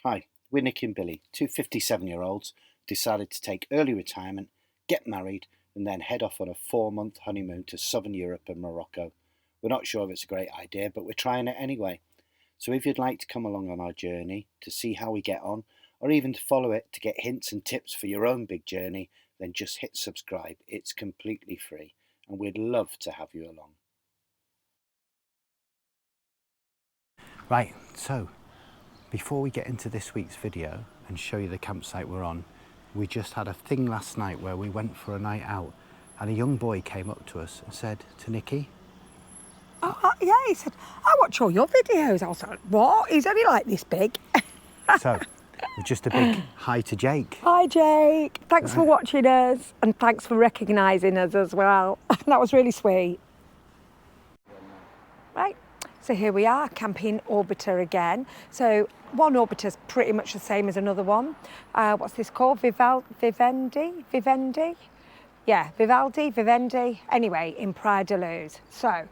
Hi, we're Nikki and Billy, two 57-year-olds decided to take early retirement, get married, and then head off on a 4-month honeymoon to southern Europe and Morocco. We're not sure if it's a great idea, but we're trying it anyway. So if you'd like to come along on our journey to see how we get on, or even to follow it to get hints and tips for your own big journey, then just hit subscribe. It's completely free, and we'd love to have you along. Right, so before we get into this week's video and show you the campsite we're on, we just had a thing last night where we went for a night out and a young boy came up to us and said to Nikki, yeah, he said, I watch all your videos. I was like, what? He's only like this big. So, just a big hi to Jake. Hi, Jake. Thanks for watching us and thanks for recognising us as well. That was really sweet. Right, so here we are, camping Orbitur again. So one Orbitur's pretty much the same as another one. What's this called? Vivendi? Yeah, Vivendi. Anyway, in Praia de Luz. So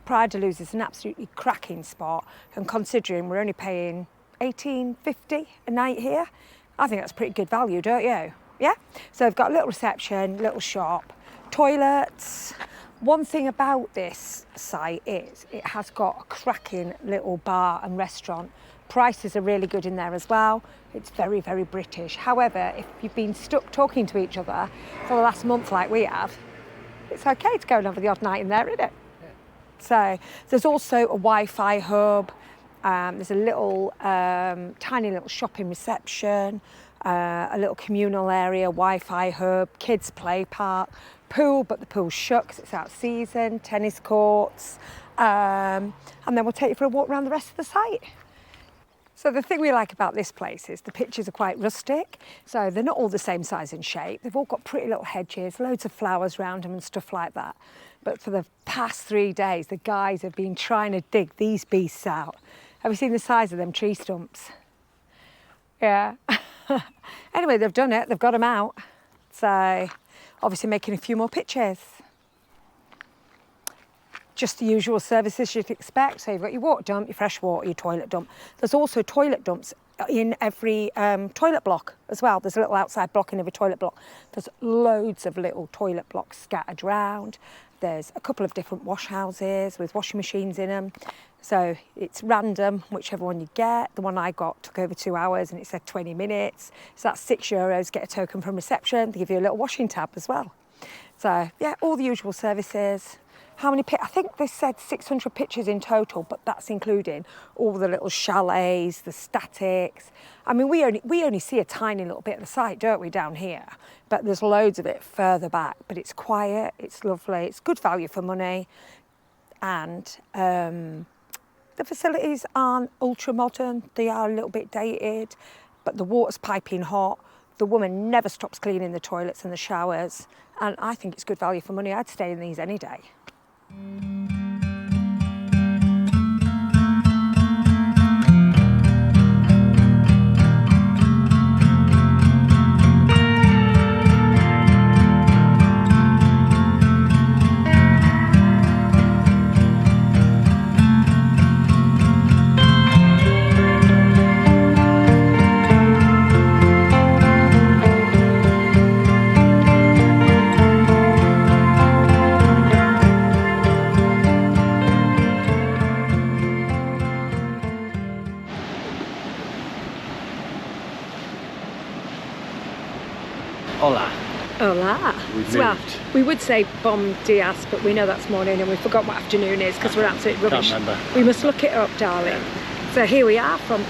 Praia de Luz is an absolutely cracking spot, and considering we're only paying $18.50 a night here, I think that's pretty good value, don't you? Yeah? So I've got a little reception, little shop, toilets. One thing about this site is it has got a cracking little bar and restaurant. Prices are really good in there as well. It's very, very British. However, if you've been stuck talking to each other for the last month like we have, it's okay to go and have the odd night in there, isn't it? Yeah. So there's also a Wi-Fi hub. There's a little, tiny little shopping reception, a little communal area, Wi-Fi hub, kids play park, pool, but the pool's shut because it's out of season, tennis courts, and then we'll take you for a walk around the rest of the site. So the thing we like about this place is the pictures are quite rustic, so they're not all the same size and shape. They've all got pretty little hedges, loads of flowers around them and stuff like that. But for the past 3 days, the guys have been trying to dig these beasts out. Have you seen the size of them tree stumps? Yeah. Anyway, they've done it, they've got them out. So obviously making a few more pictures. Just the usual services you'd expect. So you've got your water dump, your fresh water, your toilet dump. There's also toilet dumps in every toilet block as well. There's a little outside block in every toilet block. There's loads of little toilet blocks scattered around. There's a couple of different wash houses with washing machines in them. So it's random, whichever one you get. The one I got took over 2 hours and it said 20 minutes. So that's €6, get a token from reception. They give you a little washing tab as well. So yeah, all the usual services. How many, I think they said 600 pictures in total, but that's including all the little chalets, the statics. I mean, we only see a tiny little bit of the site, don't we, down here? But there's loads of it further back, but it's quiet, it's lovely, it's good value for money. And the facilities aren't ultra modern, they are a little bit dated, but the water's piping hot. The woman never stops cleaning the toilets and the showers, and I think it's good value for money. I'd stay in these any day. Hola. Hola. Well, we would say bom dias, but we know that's morning and we forgot what afternoon is because we're absolutely rubbish. Can't remember. We must look it up, darling. So here we are from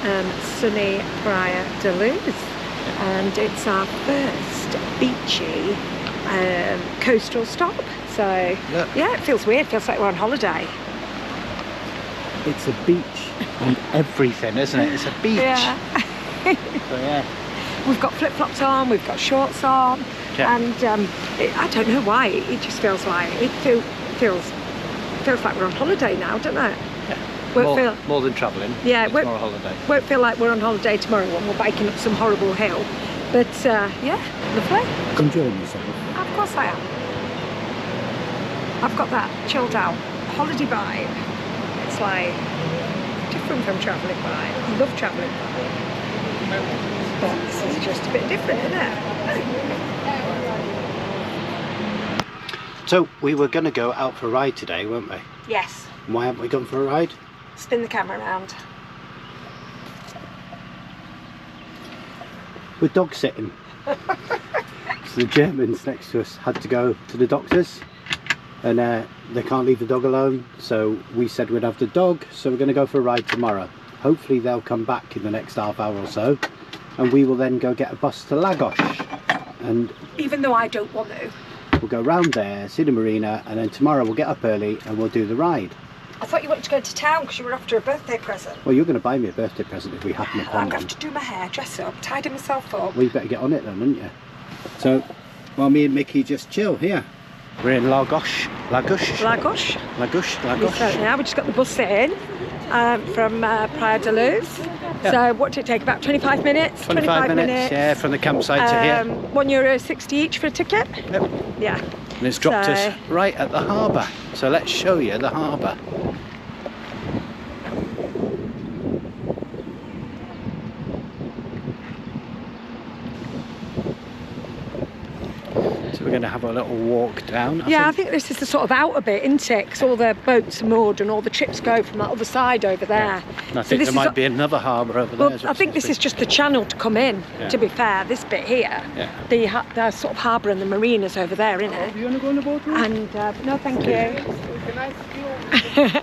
sunny Praia de Luz, and it's our first beachy coastal stop. So yeah, it feels weird. It feels like we're on holiday. It's a beach and everything, isn't it? It's a beach. Yeah. So yeah. We've got flip-flops on, we've got shorts on, and I don't know why, it just feels like, feels like we're on holiday now, doesn't it? Yeah, more than travelling, yeah, it's more a holiday. Won't feel like we're on holiday tomorrow when we're biking up some horrible hill, but yeah, lovely. Enjoying yourself? Of course I am. I've got that chilled out holiday vibe. It's like different from travelling vibe. I love travelling vibe. But this is just a bit different, isn't it? So we were going to go out for a ride today, weren't we? Yes. Why haven't we gone for a ride? Spin the camera around. We're dog sitting. So the Germans next to us had to go to the doctors, and they can't leave the dog alone, so we said we'd have the dog, so we're going to go for a ride tomorrow. Hopefully they'll come back in the next half hour or so, and we will then go get a bus to Lagos, and even though I don't want to. We'll go round there, see the marina, and then tomorrow we'll get up early and we'll do the ride. I thought you wanted to go to town because you were after a birthday present. Well, you're going to buy me a birthday present if we happen upon I'm one. going to have to do my hair, dress up, tidy myself up. Well, you better get on it then, wouldn't you? So, while me and Mickey just chill here. We're in Lagos. Lagos? Lagos. Lagos. Yeah, we just got the bus in from Praia de Luz. Yeah. So what did it take? About 25 minutes? 25 minutes, yeah, from the campsite to here. €1.60 each for a ticket? Yep. Yeah. And it's dropped us right at the harbour. So let's show you the harbour. So we're going to have a little walk down. I think this is the sort of outer bit, isn't it? Because all the boats are moored and all the trips go from that other side over there. Yeah. And I think there might be another harbour over there. Well, I think this is just the channel to come in, to be fair, this bit here. Yeah. The sort of harbour and the marina's over there, isn't it? You want to go on the boat? And, no, thank you. Nice view.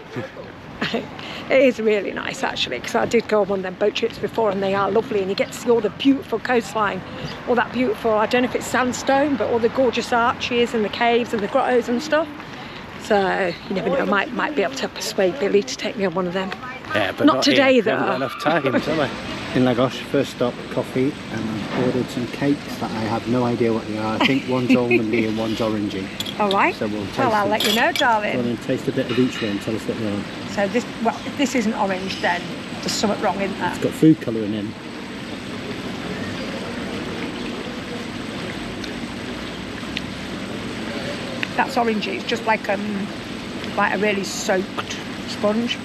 It is really nice actually, because I did go on one of them boat trips before and they are lovely, and you get to see all the beautiful coastline, all that beautiful, I don't know if it's sandstone, but all the gorgeous arches and the caves and the grottos and stuff. So you never know, I might be able to persuade Billy to take me on one of them. Yeah, but not today here. though. We haven't got enough time, have we? In Lagos, first stop, coffee, and I've ordered some cakes that I have no idea what they are. I think one's almondy and one's orangey. All right. So we'll taste I'll let you know, darling. Well, then taste a bit of each one and tell us what they are. So this, well, if this isn't orange, then there's something wrong, isn't there? It's got food colouring in. That's orangey. It's just like a really soaked sponge.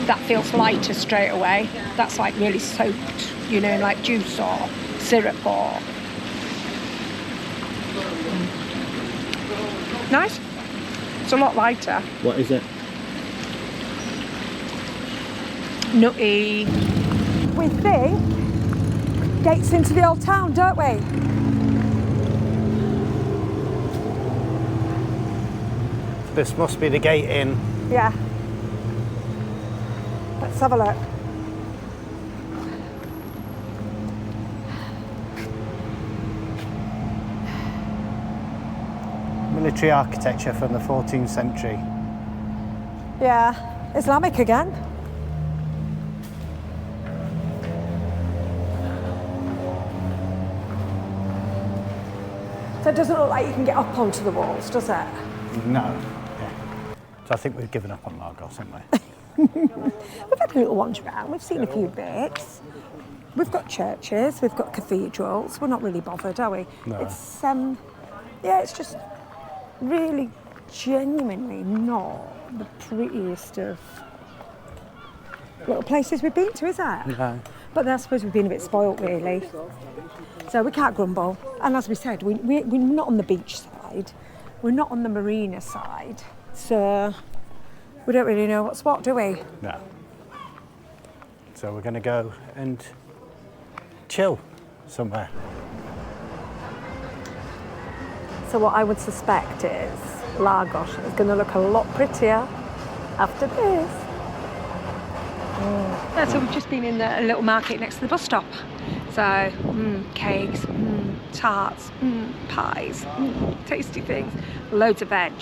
That feels lighter straight away. That's like really soaked, you know, like juice or syrup or... Nice. It's a lot lighter. What is it? Nutty. We think gates into the old town, don't we? This must be the gate in. Yeah. Let's have a look. Military architecture from the 14th century. Yeah, Islamic again. So it doesn't look like you can get up onto the walls, does it? No. Yeah. So I think we've given up on Lagos, haven't we? We've had a little wander around, we've seen a few bits. We've got churches, we've got cathedrals. We're not really bothered, are we? No. It's yeah, it's just really genuinely not the prettiest of little places we've been to, is it? No. But I suppose we've been a bit spoilt, really. So we can't grumble. And as we said, we're not on the beach side. We're not on the marina side. So we don't really know what's what, do we? No. So we're going to go and chill somewhere. So what I would suspect is Lagos is going to look a lot prettier after this. Yeah, so we've just been in a little market next to the bus stop. So, cakes, tarts, pies, tasty things. Loads of veg,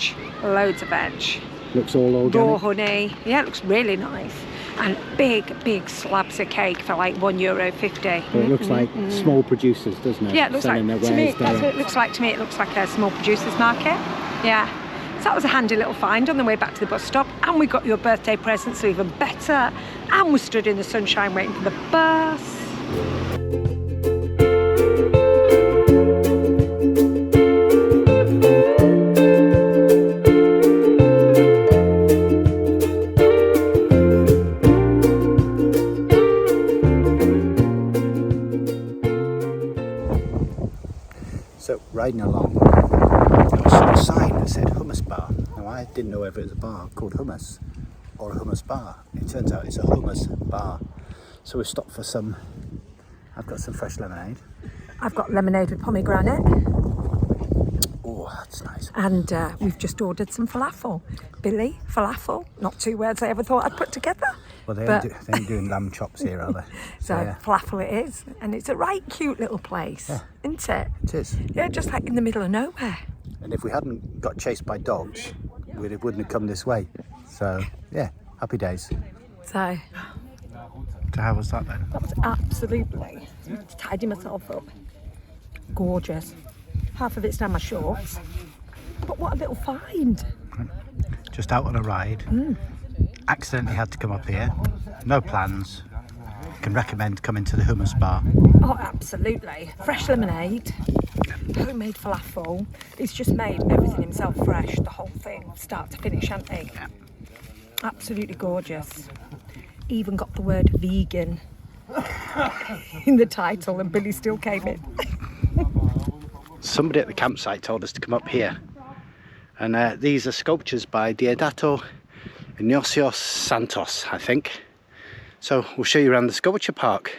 loads of veg. Looks all organic. Raw honey. Yeah, it looks really nice. And big slabs of cake for like €1.50. Well, it looks like small producers, doesn't it? Yeah, it looks like, their to me, wares that's what direct. it looks like to me. It looks like a small producers market. Yeah. So that was a handy little find on the way back to the bus stop. And we got your birthday present, so even better. And we stood in the sunshine waiting for the bus. riding along, I saw a sign that said Hummus Bar. Now I didn't know whether it was a bar called Hummus or a Hummus Bar. It turns out it's a Hummus Bar. So we stopped for some. I've got some fresh lemonade. I've got lemonade with pomegranate. Oh, that's nice. And we've just ordered some falafel. Billy, falafel, not two words I ever thought I'd put together. Well, they ain't doing lamb chops here, are they? So yeah. falafel it is. And it's a right cute little place, isn't it? It is. Yeah, just like in the middle of nowhere. And if we hadn't got chased by dogs, we wouldn't have come this way. So, yeah, happy days. So how was that then? that was absolutely, to tidy myself up, gorgeous. Half of it's down my shorts. But what a little find. Just out on a ride. Accidentally had to come up here. No plans. Can recommend coming to the Hummus Bar. Oh, absolutely. Fresh lemonade, homemade falafel. He's just made everything himself fresh, the whole thing, start to finish, hasn't he? Yeah. Absolutely gorgeous. Even got the word vegan in the title, and Billy still came in. Somebody at the campsite told us to come up here. And these are sculptures by Deodato Ignacio Santos, I think. So we'll show you around the sculpture park,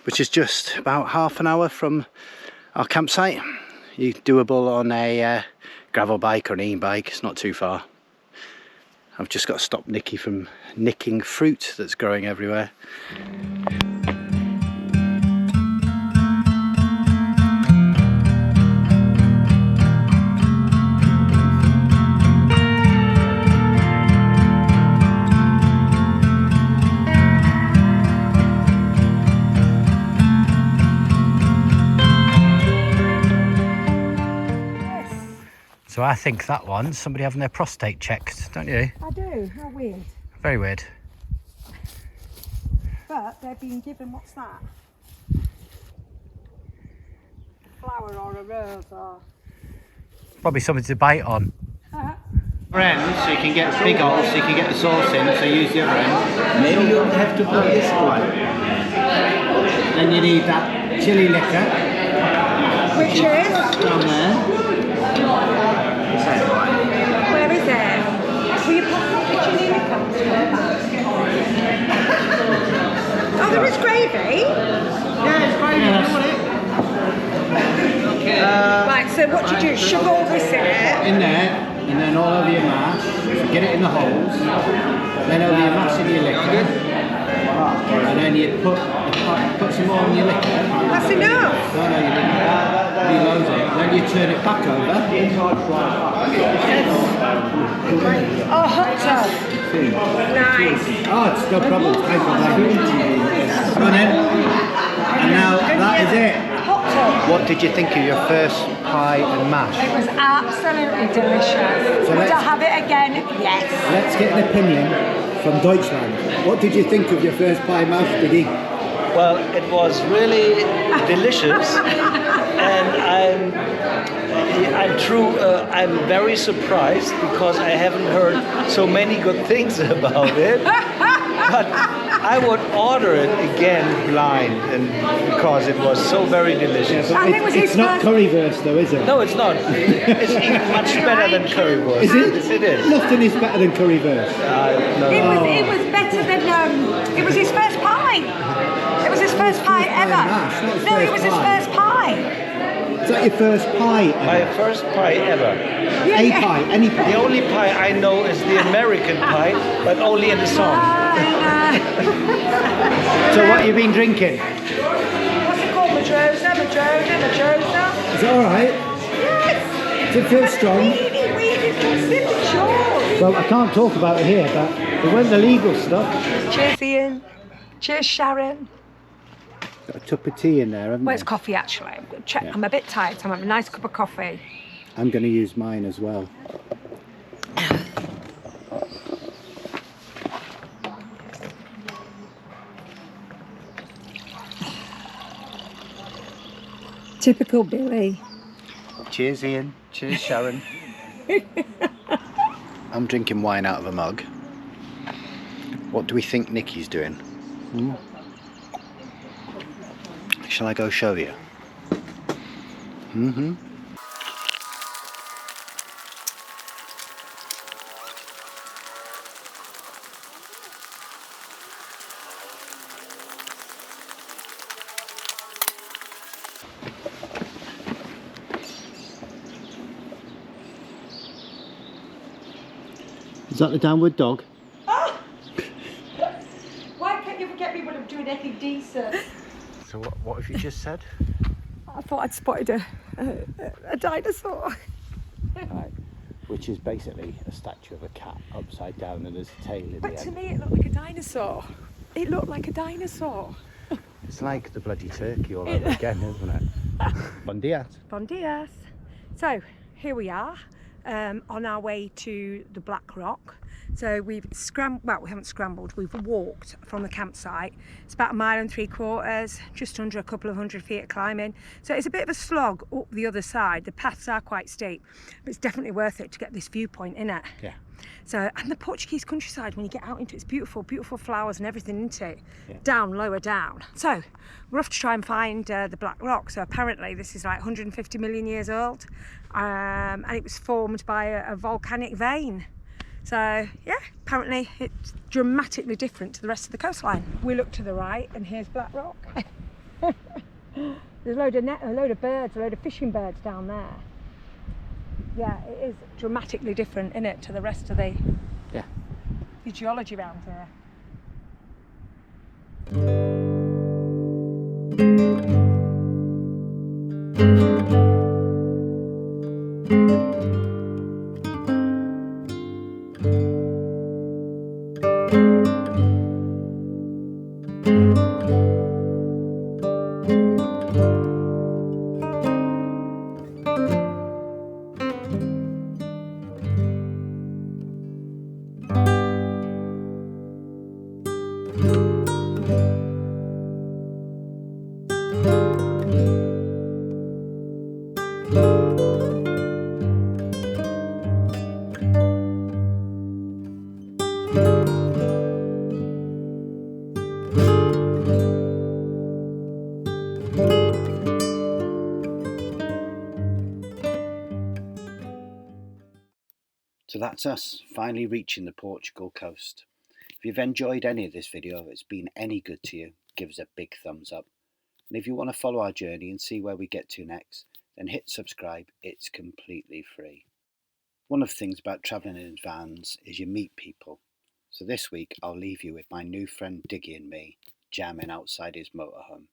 which is just about half an hour from our campsite. You're doable on a gravel bike or an e-bike, it's not too far. I've just got to stop Nikki from nicking fruit that's growing everywhere. So I think that one, somebody having their prostate checked, don't you? I do, how weird. Very weird. But they're being given, what's that? A flower or a rose or... Probably something to bite on. End, so you can get big holes, so you can get the sauce in, so use the other end. Maybe you have to put this one. Then you need that chili liquor. Which is? Down there. Where is it? Will you pop up the chili liquor? Oh, there is gravy? Yeah, it's fine. Yes. You want it? Okay. Right, so what do you do? Shove all this in it? In there, and then all over your mash. So get it in the holes. Then over your mash in your liquor. And then you put some more in your liquor. That's enough? No, you didn't. Reload it. Then you turn it back over. Oh, hot tub. Nice. Oh, it's no problem. Come on in. And now that is it. Hot tub. What did you think of your first pie and mash? It was absolutely delicious. So Would I have it again? Yes. Let's get an opinion from Deutschland. What did you think of your first pie and mash, Diggi? Well, it was really delicious, and I'm very surprised because I haven't heard so many good things about it. But I would order it again blind, and because it was so very delicious. And it was It's not currywurst though, is it? No, it's not. It's even much better than currywurst. Is it? Yes, it is. Nothing is better than currywurst. No. It was better than, it was his first pie. It was his first pie ever. mash, not his No, it first was his pie. first pie. Is that your first pie My ever? first pie ever. A pie, any pie? The only pie I know is the American pie, but only in the song. So what have you been drinking? What's it called? Madrosa? Is it alright? Yes. Does it feel strong? Really sure. Well, I can't talk about it here, but it went the legal stuff. Cheers, Ian. Cheers, Sharon. Got a cup of tea in there, haven't Well, you? it's coffee actually. I'm gonna check. Yeah. I'm a bit tired, so I'm having a nice cup of coffee. I'm going to use mine as well. Typical Billy. Cheers, Ian. Cheers, Sharon. I'm drinking wine out of a mug. What do we think Nikki's doing? Shall I go show you? Is that the downward dog? Why can't you forget me when I'm doing anything decent? So what have you just said? I thought I'd spotted a dinosaur. Right. Which is basically a statue of a cat upside down and there's a tail in the But to end. me it looked like a dinosaur. It looked like a dinosaur. It's like the bloody turkey all over again, isn't it? Bon dia. Bon dias. So here we are on our way to the Black Rock. So we've well, we haven't scrambled, we've walked from the campsite. It's about 1.75 miles, just under a couple of 100 feet of climbing. So it's a bit of a slog up the other side. The paths are quite steep, but it's definitely worth it to get this viewpoint in it. Yeah. So, and the Portuguese countryside, when you get out into it, it's beautiful, beautiful flowers and everything, isn't it? Yeah. Down, lower down. So we're off to try and find the Black Rock. So apparently this is like 150 million years old, and it was formed by a volcanic vein. So yeah, apparently it's dramatically different to the rest of the coastline. We look to the right and here's Black Rock. There's a load of birds, a load of fishing birds down there. Yeah, it is dramatically different, isn't it, to the rest of the geology around here. So that's us, finally reaching the Portugal coast. If you've enjoyed any of this video, if it's been any good to you, give us a big thumbs up. And if you want to follow our journey and see where we get to next, then hit subscribe, it's completely free. One of the things about travelling in vans is you meet people. So this week I'll leave you with my new friend Diggi and me jamming outside his motorhome.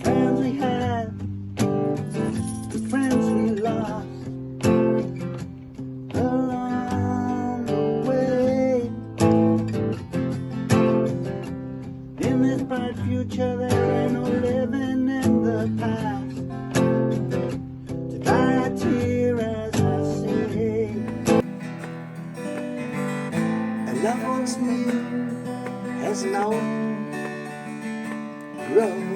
Friends we had, the friends we lost along the way. In this bright future there ain't no living in the past. To dry a tear as I say, a love once new has now grown.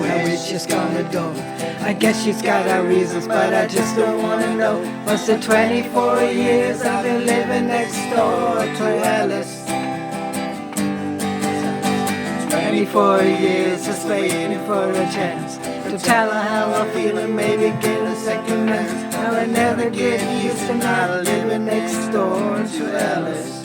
Where is she's gonna go? I guess she's got her reasons, but I just don't wanna know. What's the 24 years I've been living next door to Alice? 24 years just waiting for a chance to tell her how I feel and maybe get a second glance. I'll never get used to not living next door to Alice.